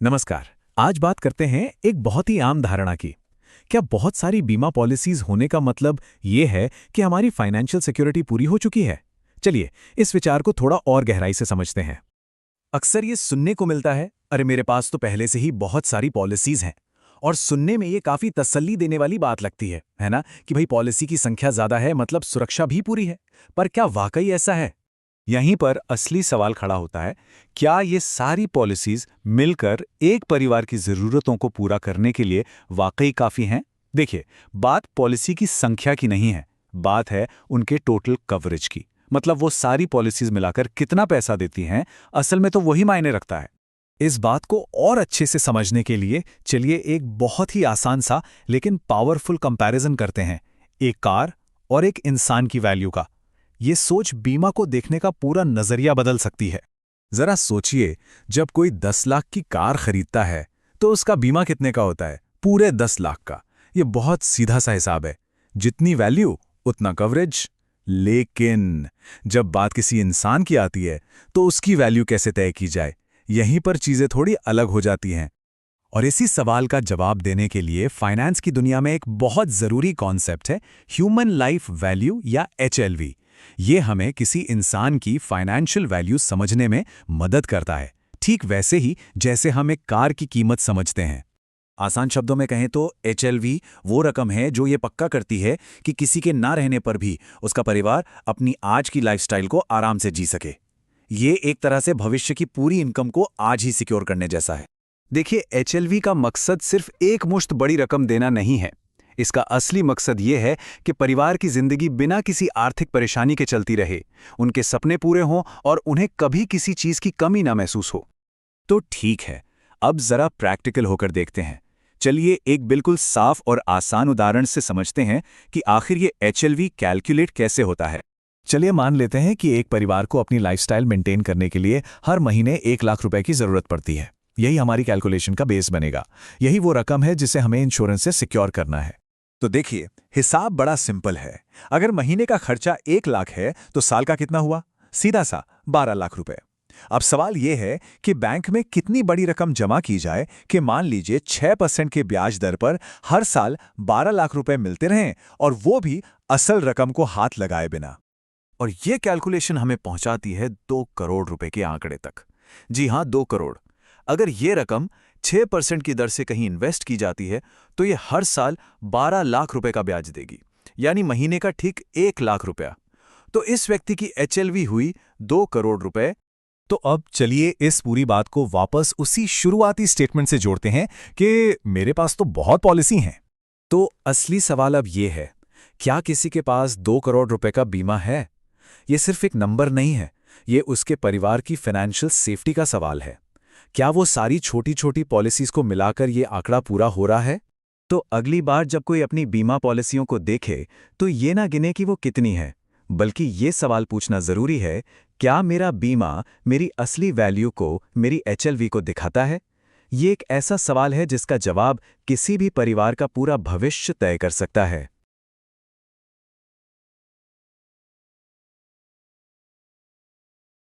नमस्कार। आज बात करते हैं एक बहुत ही आम धारणा की। क्या बहुत सारी बीमा पॉलिसीज होने का मतलब ये है कि हमारी फाइनेंशियल सिक्योरिटी पूरी हो चुकी है? चलिए, इस विचार को थोड़ा और गहराई से समझते हैं। अक्सर ये सुनने को मिलता है, अरे मेरे पास तो पहले से ही बहुत सारी पॉलिसीज हैं। और सुनने में ये काफी तसल्ली देने वाली बात लगती है ना, कि भाई पॉलिसी की संख्या ज्यादा है मतलब सुरक्षा भी पूरी है। पर क्या वाकई ऐसा है? यहीं पर असली सवाल खड़ा होता है। क्या ये सारी पॉलिसीज मिलकर एक परिवार की जरूरतों को पूरा करने के लिए वाकई काफी हैं? देखिए, बात पॉलिसी की संख्या की नहीं है, बात है उनके टोटल कवरेज की। मतलब वो सारी पॉलिसीज मिलाकर कितना पैसा देती हैं, असल में तो वही मायने रखता है। इस बात को और अच्छे से समझने के लिए चलिए एक बहुत ही आसान सा लेकिन पावरफुल कंपैरिजन करते हैं, एक कार और एक इंसान की वैल्यू का। ये सोच बीमा को देखने का पूरा नजरिया बदल सकती है। जरा सोचिए, जब कोई 10 लाख की कार खरीदता है तो उसका बीमा कितने का होता है? पूरे 10 लाख का। ये बहुत सीधा सा हिसाब है, जितनी वैल्यू उतना कवरेज। लेकिन जब बात किसी इंसान की आती है तो उसकी वैल्यू कैसे तय की जाए, यहीं पर चीजें थोड़ी अलग हो जाती हैं। और इसी सवाल का जवाब देने के लिए फाइनेंस की दुनिया में एक बहुत जरूरी कॉन्सेप्ट है, ह्यूमन लाइफ वैल्यू या HLV। ये हमें किसी इंसान की फाइनेंशियल वैल्यू समझने में मदद करता है, ठीक वैसे ही जैसे हम एक कार की कीमत समझते हैं। आसान शब्दों में कहें तो HLV वो रकम है जो ये पक्का करती है कि किसी के ना रहने पर भी उसका परिवार अपनी आज की लाइफस्टाइल को आराम से जी सके। ये एक तरह से भविष्य की पूरी इनकम को आज ही सिक्योर करने जैसा है। देखिए, HLV का मकसद सिर्फ एक मुश्त बड़ी रकम देना नहीं है। इसका असली मकसद ये है कि परिवार की जिंदगी बिना किसी आर्थिक परेशानी के चलती रहे, उनके सपने पूरे हों और उन्हें कभी किसी चीज की कमी ना महसूस हो। तो ठीक है, अब जरा प्रैक्टिकल होकर देखते हैं। चलिए एक बिल्कुल साफ और आसान उदाहरण से समझते हैं कि आखिर ये HLV कैलकुलेट कैसे होता है। चलिए मान लेते हैं कि एक परिवार को अपनी लाइफस्टाइल मेंटेन करने के लिए हर महीने 1 लाख रुपए की जरूरत पड़ती है। यही हमारी कैलकुलेशन का बेस बनेगा। यही वो रकम है जिसे हमें इंश्योरेंस से सिक्योर करना है। तो देखिए, हिसाब बड़ा सिंपल है। अगर महीने का खर्चा 1 लाख है तो साल का कितना हुआ? सीधा सा 12 लाख रुपए। अब सवाल यह है कि बैंक में कितनी बड़ी रकम जमा की जाए कि मान लीजिए 6% के ब्याज दर पर हर साल 12 लाख रुपए मिलते रहें, और वो भी असल रकम को हाथ लगाए बिना। और ये कैलकुलेशन हमें पहुंचाती है 2 करोड़ रुपए के आंकड़े तक। जी हाँ, 2 करोड़। अगर ये रकम 6% की दर से कहीं इन्वेस्ट की जाती है तो ये हर साल 12 लाख रुपए का ब्याज देगी, यानी महीने का ठीक 1 लाख रुपया। तो इस व्यक्ति की HLV हुई 2 करोड़ रुपए। तो अब चलिए इस पूरी बात को वापस उसी शुरुआती स्टेटमेंट से जोड़ते हैं कि मेरे पास तो बहुत पॉलिसी हैं। तो असली सवाल अब ये है, क्या किसी के पास 2 करोड़ रुपए का बीमा है? ये सिर्फ एक नंबर नहीं है, ये उसके परिवार की फाइनेंशियल सेफ्टी का सवाल है। क्या वो सारी छोटी छोटी पॉलिसीज को मिलाकर ये आंकड़ा पूरा हो रहा है? तो अगली बार जब कोई अपनी बीमा पॉलिसियों को देखे तो ये ना गिने कि वो कितनी है, बल्कि ये सवाल पूछना जरूरी है, क्या मेरा बीमा मेरी असली वैल्यू को, मेरी HLV को दिखाता है? ये एक ऐसा सवाल है जिसका जवाब किसी भी परिवार का पूरा भविष्य तय कर सकता है।